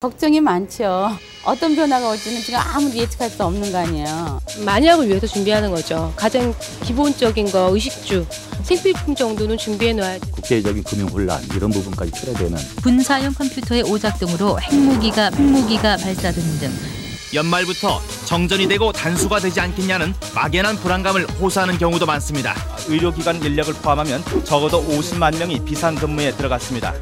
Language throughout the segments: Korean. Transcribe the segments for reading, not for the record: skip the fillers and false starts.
걱정이 많죠. 어떤 변화가 올지는 지금 아무리 예측할 수 없는 거 아니에요. 만약을 위해서 준비하는 거죠. 가장 기본적인 거 의식주, 생필품 정도는 준비해놔야지. 국제적인 금융 혼란 이런 부분까지 초래되는 군사용 컴퓨터의 오작동으로 핵무기가 발사되는 등 연말부터 정전이 되고 단수가 되지 않겠냐는 막연한 불안감을 호소하는 경우도 많습니다. 의료기관 인력을 포함하면 적어도 50만 명이 비상근무에 들어갔습니다.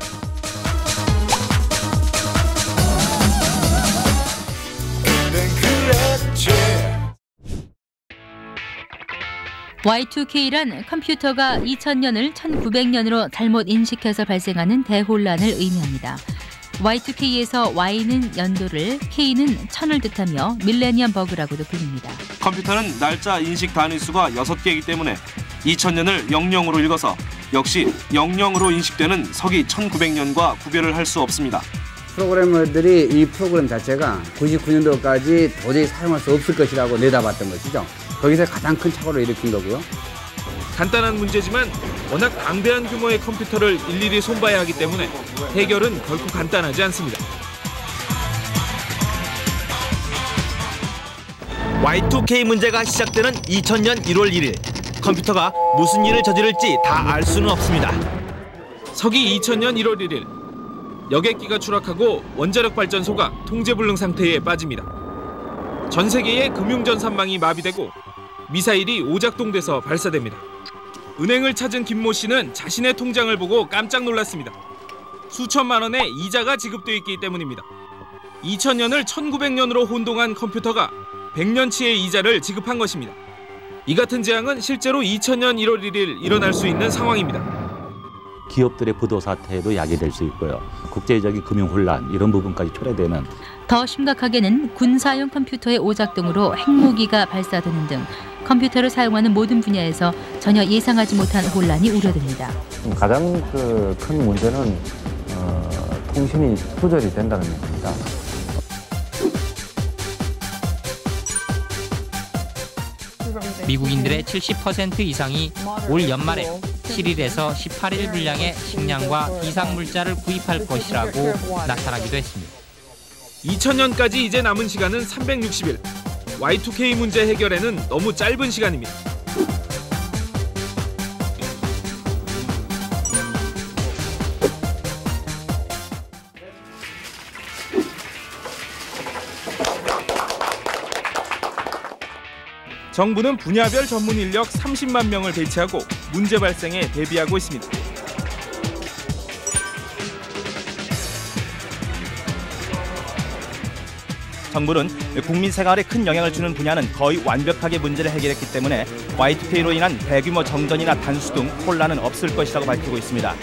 Y2K란 컴퓨터가 2000년을 1900년으로 잘못 인식해서 발생하는 대혼란을 의미합니다. Y2K에서 Y는 연도를, K는 천을 뜻하며 밀레니엄 버그라고도 불립니다. 컴퓨터는 날짜 인식 단위 수가 6개이기 때문에 2000년을 00으로 읽어서 역시 00으로 인식되는 서기 1900년과 구별을 할 수 없습니다. 프로그래머들이 이 프로그램 자체가 99년도까지 도저히 사용할 수 없을 것이라고 내다봤던 것이죠. 거기서 가장 큰 착오를 일으킨 거고요. 간단한 문제지만 워낙 방대한 규모의 컴퓨터를 일일이 손봐야 하기 때문에 해결은 결코 간단하지 않습니다. Y2K 문제가 시작되는 2000년 1월 1일. 컴퓨터가 무슨 일을 저지를지 다 알 수는 없습니다. 서기 2000년 1월 1일. 여객기가 추락하고 원자력 발전소가 통제불능 상태에 빠집니다. 전 세계의 금융전산망이 마비되고 미사일이 오작동돼서 발사됩니다. 은행을 찾은 김모 씨는 자신의 통장을 보고 깜짝 놀랐습니다. 수천만 원의 이자가 지급돼 있기 때문입니다. 2000년을 1900년으로 혼동한 컴퓨터가 100년치의 이자를 지급한 것입니다. 이 같은 재앙은 실제로 2000년 1월 1일 일어날 수 있는 상황입니다. 기업들의 부도 사태에도 야기될 수 있고요. 국제적인 금융 혼란 이런 부분까지 초래되는. 더 심각하게는 군사용 컴퓨터의 오작동으로 핵무기가 발사되는 등 컴퓨터를 사용하는 모든 분야에서 전혀 예상하지 못한 혼란이 우려됩니다. 가장 큰 문제는 통신이 두절이 된다는 겁니다. 미국인들의 70% 이상이 올 연말에 7일에서 18일 분량의 식량과 비상물자를 구입할 것이라고 나타나기도 했습니다. 2000년까지 이제 남은 시간은 360일. Y2K 문제 해결에는 너무 짧은 시간입니다. 정부는 분야별 전문 인력 30만 명을 배치하고 문제 발생에 대비하고 있습니다. 정부는 국민 생활에 큰 영향을 주는 분야는 거의 완벽하게 문제를 해결했기 때문에 Y2K로 인한 대규모 정전이나 단수 등 혼란은 없을 것이라고 밝히고 있습니다.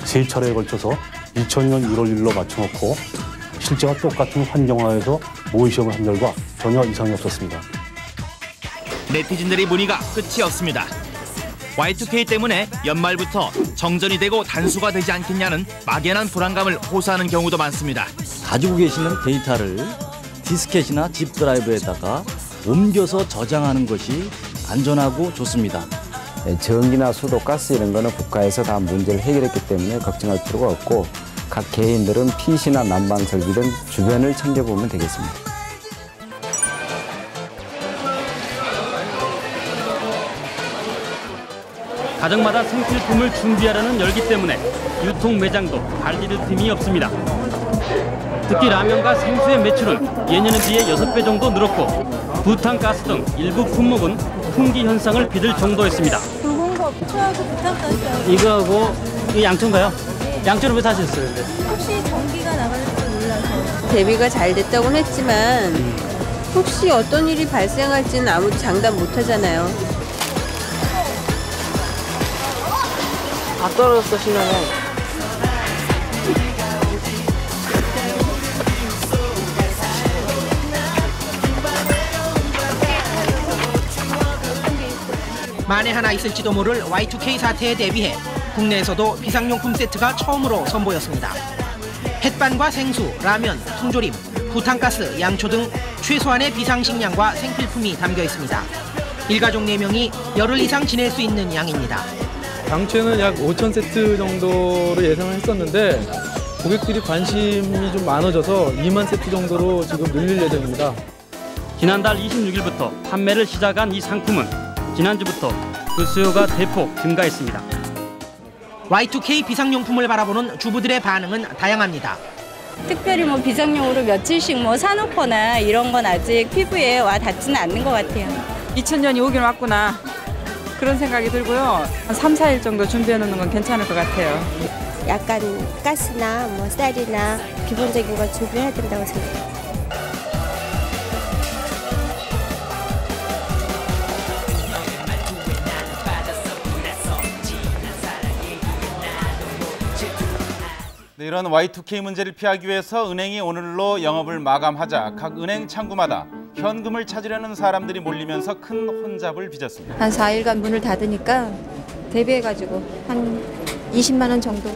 세 차례에 걸쳐서 2000년 1월 1일로 맞춰놓고 실제와 똑같은 환경하에서 모의시험을 한 결과 전혀 이상이 없었습니다. 네티즌들의 문의가 끝이 없습니다. Y2K 때문에 연말부터 정전이 되고 단수가 되지 않겠냐는 막연한 불안감을 호소하는 경우도 많습니다. 가지고 계시는 데이터를 디스켓이나 집 드라이브에다가 옮겨서 저장하는 것이 안전하고 좋습니다. 전기나 수도, 가스 이런 거는 국가에서 다 문제를 해결했기 때문에 걱정할 필요가 없고 각 개인들은 PC나 난방 설비 등 주변을 챙겨보면 되겠습니다. 가정마다 생필품을 준비하려는 열기 때문에 유통 매장도 발디딜 틈이 없습니다. 특히 라면과 생수의 매출은 예년에 비해 6배 정도 늘었고 부탄가스 등 일부 품목은 품귀 현상을 빚을 정도였습니다. 붉은 거 초하고 부탄가스 이거하고 이 양초인가요? 양초는 왜 사셨어요? 근데? 혹시 전기가 나갈지 몰라서 대비가 잘 됐다고는 했지만 혹시 어떤 일이 발생할지는 아무도 장담 못하잖아요. 다 떨어졌어, 신랑은. 만에 하나 있을지도 모를 Y2K 사태에 대비해 국내에서도 비상용품 세트가 처음으로 선보였습니다. 햇반과 생수, 라면, 통조림, 부탄가스, 양초 등 최소한의 비상식량과 생필품이 담겨 있습니다. 일가족 4명이 열흘 이상 지낼 수 있는 양입니다. 당초에는 약 5,000세트 정도로 예상을 했었는데 고객들이 관심이 좀 많아져서 2만 세트 정도로 지금 늘릴 예정입니다. 지난달 26일부터 판매를 시작한 이 상품은 지난주부터 그 수요가 대폭 증가했습니다. Y2K 비상용품을 바라보는 주부들의 반응은 다양합니다. 특별히 뭐 비상용으로 며칠씩 뭐 사놓거나 이런 건 아직 피부에 와 닿지는 않는 것 같아요. 2000년이 오긴 왔구나 그런 생각이 들고요. 한 3, 4일 정도 준비해 놓는 건 괜찮을 것 같아요. 약간 가스나 뭐 쌀이나 기본적인 걸 준비해야 된다고 생각해요. 네, 이런 Y2K 문제를 피하기 위해서 은행이 오늘로 영업을 마감하자 각 은행 창구마다 현금을 찾으려는 사람들이 몰리면서 큰 혼잡을 빚었습니다. 한 4일간 문을 닫으니까 대비해가지고 한 20만 원 정도.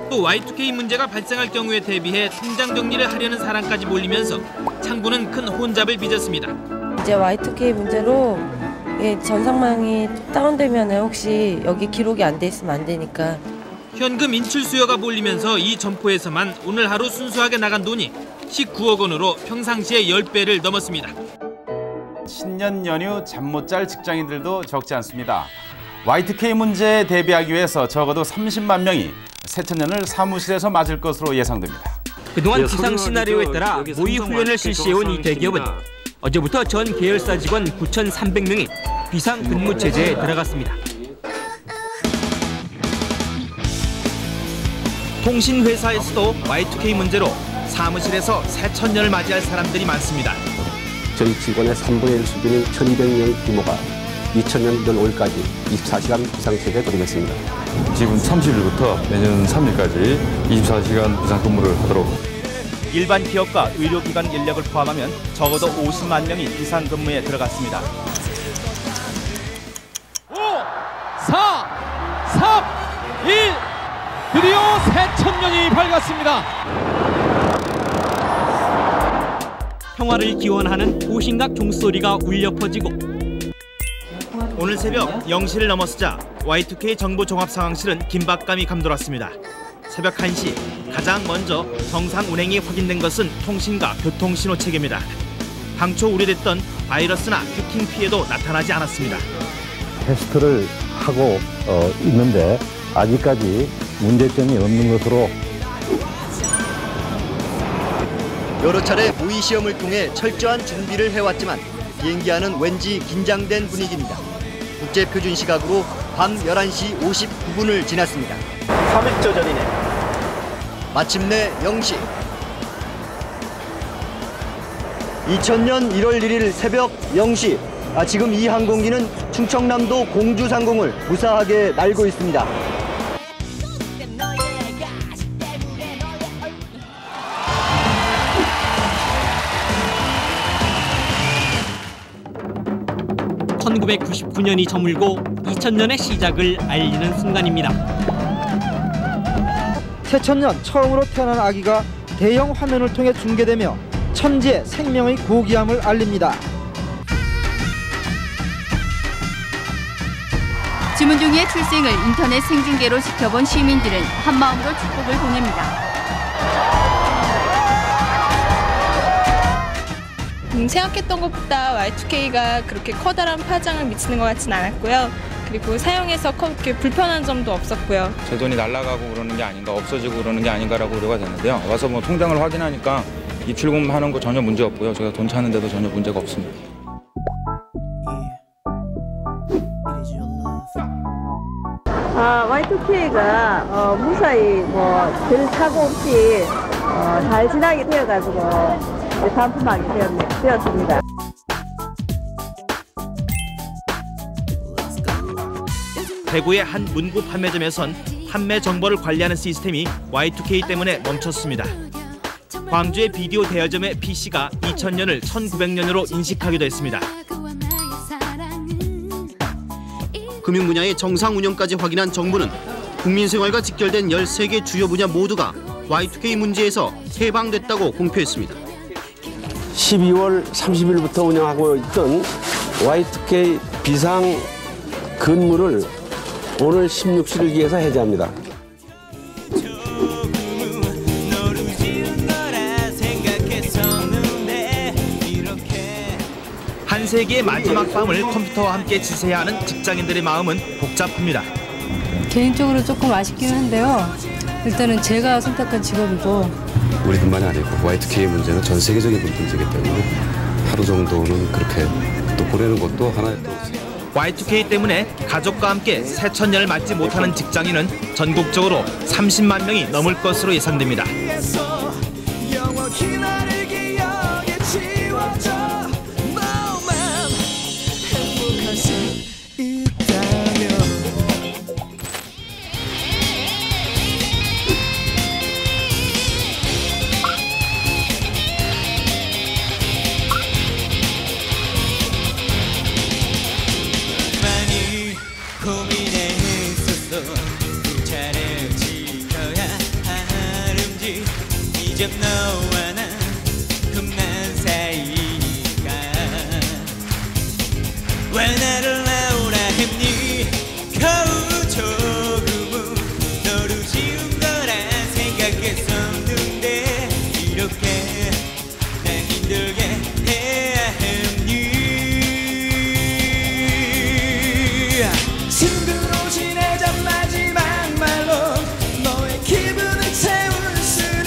또 Y2K 문제가 발생할 경우에 대비해 통장 정리를 하려는 사람까지 몰리면서 창구는 큰 혼잡을 빚었습니다. 이제 Y2K 문제로 전산망이 다운되면 혹시 여기 기록이 안 돼 있으면 안 되니까. 현금 인출 수요가 몰리면서 이 점포에서만 오늘 하루 순수하게 나간 돈이 19억 원으로 평상시의 10배를 넘었습니다. 신년 연휴 잠 못 잘 직장인들도 적지 않습니다. Y2K 문제에 대비하기 위해서 적어도 30만 명이 새천년을 사무실에서 맞을 것으로 예상됩니다. 그동안 비상 시나리오에 따라 모의 훈련을 실시해온 이 대기업은 어제부터 전 계열사 직원 9,300명이 비상 근무 체제에 들어갔습니다. 통신회사에서도 Y2K 문제로 사무실에서 새천년을 맞이할 사람들이 많습니다. 저희 직원의 3분의 1 수준인 1,200명 규모가 2000년 5월까지 24시간 비상체제에 돌입했습니다. 지금 30일부터 내년 3일까지 24시간 비상근무를 하도록. 일반 기업과 의료기관 인력을 포함하면 적어도 50만 명이 비상근무에 들어갔습니다. 5, 4, 3, 1 드디어 새천년이 밝았습니다. 평화를 기원하는 호신각 종소리가 울려 퍼지고 오늘 새벽 0시를 넘어서자 Y2K 정보종합상황실은 긴박감이 감돌았습니다. 새벽 1시 가장 먼저 정상 운행이 확인된 것은 통신과 교통신호 체계입니다. 당초 우려됐던 바이러스나 해킹 피해도 나타나지 않았습니다. 테스트를 하고 있는데 아직까지 문제점이 없는 것으로 여러 차례 모의 시험을 통해 철저한 준비를 해왔지만 비행기 안은 왠지 긴장된 분위기입니다. 국제표준 시각으로 밤 11시 59분을 지났습니다. 3일째 전이네. 마침내 0시. 2000년 1월 1일 새벽 0시. 지금 이 항공기는 충청남도 공주 상공을 무사하게 날고 있습니다. (1999년이) 저물고 2000년의 시작을 알리는 순간입니다. 새천년 처음으로 태어난 아기가 대형 화면을 통해 중계되며 천지의 생명의 고귀함을 알립니다. 주문종이의 출생을 인터넷 생중계로 지켜본 시민들은 한마음으로 축복을 보냅니다. 생각했던 것보다 Y2K가 그렇게 커다란 파장을 미치는 것 같진 않았고요. 그리고 사용해서 그렇게 불편한 점도 없었고요. 제 돈이 날아가고 그러는 게 아닌가, 없어지고 그러는 게 아닌가라고 우려가 됐는데요. 와서 뭐 통장을 확인하니까 입출금하는 거 전혀 문제 없고요. 제가 돈 찾는데도 전혀 문제가 없습니다. Y2K가 무사히 별 사고 없이 잘 지나게 되어가지고 반품하게 되었습니다. 대구의 한 문구 판매점에선 판매 정보를 관리하는 시스템이 Y2K 때문에 멈췄습니다. 광주의 비디오 대여점의 PC가 2000년을 1900년으로 인식하기도 했습니다. 금융 분야의 정상 운영까지 확인한 정부는 국민 생활과 직결된 13개 주요 분야 모두가 Y2K 문제에서 해방됐다고 공표했습니다. 12월 30일부터 운영하고 있던 Y2K 비상 근무를 오늘 16시를 기해서 해제합니다. 한 세기의 마지막 밤을 컴퓨터와 함께 지새야 하는 직장인들의 마음은 복잡합니다. 개인적으로 조금 아쉽긴 한데요. 일단은 제가 선택한 직업이고 우리뿐만이 아니고 Y2K 문제는 전 세계적인 문제이기 때문에 하루 정도는 그렇게 또 보내는 것도 하나의 또 Y2K 때문에 가족과 함께 새천년을 맞지 못하는 직장인은 전국적으로 30만 명이 넘을 것으로 예상됩니다. 이제 너와 난 금난 사이니까 왜 나를 나오라 했니. 거울 조금은 너를 지운 거라 생각했었는데 이렇게 난 힘들게 해야 했니. 친구로 지내자 마지막 말로 너의 기분을 채울 수는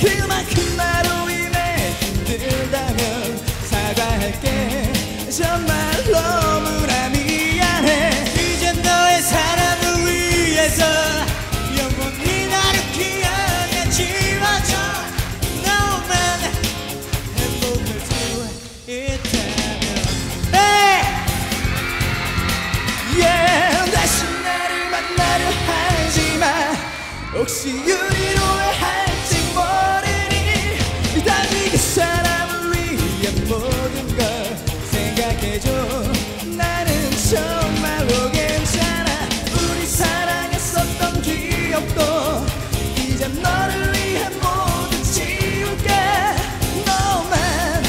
그만큼 나로 인해 힘들다면 사과할게. 정말 너무나 미안해. 이젠 너의 사랑을 위해서 영원히 나를 기억에 지워줘. 너만 행복할 수 있다면 다시 나를 만나려 하지마. 혹시 우리로 할지 모르니. 다시 그 사람을 위한 모든 걸 생각해줘. 나는 정말로 괜찮아. 우리 사랑했었던 기억도 이제 너를 위해 모두 지울게. 너만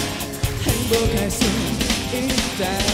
행복할 수 있다.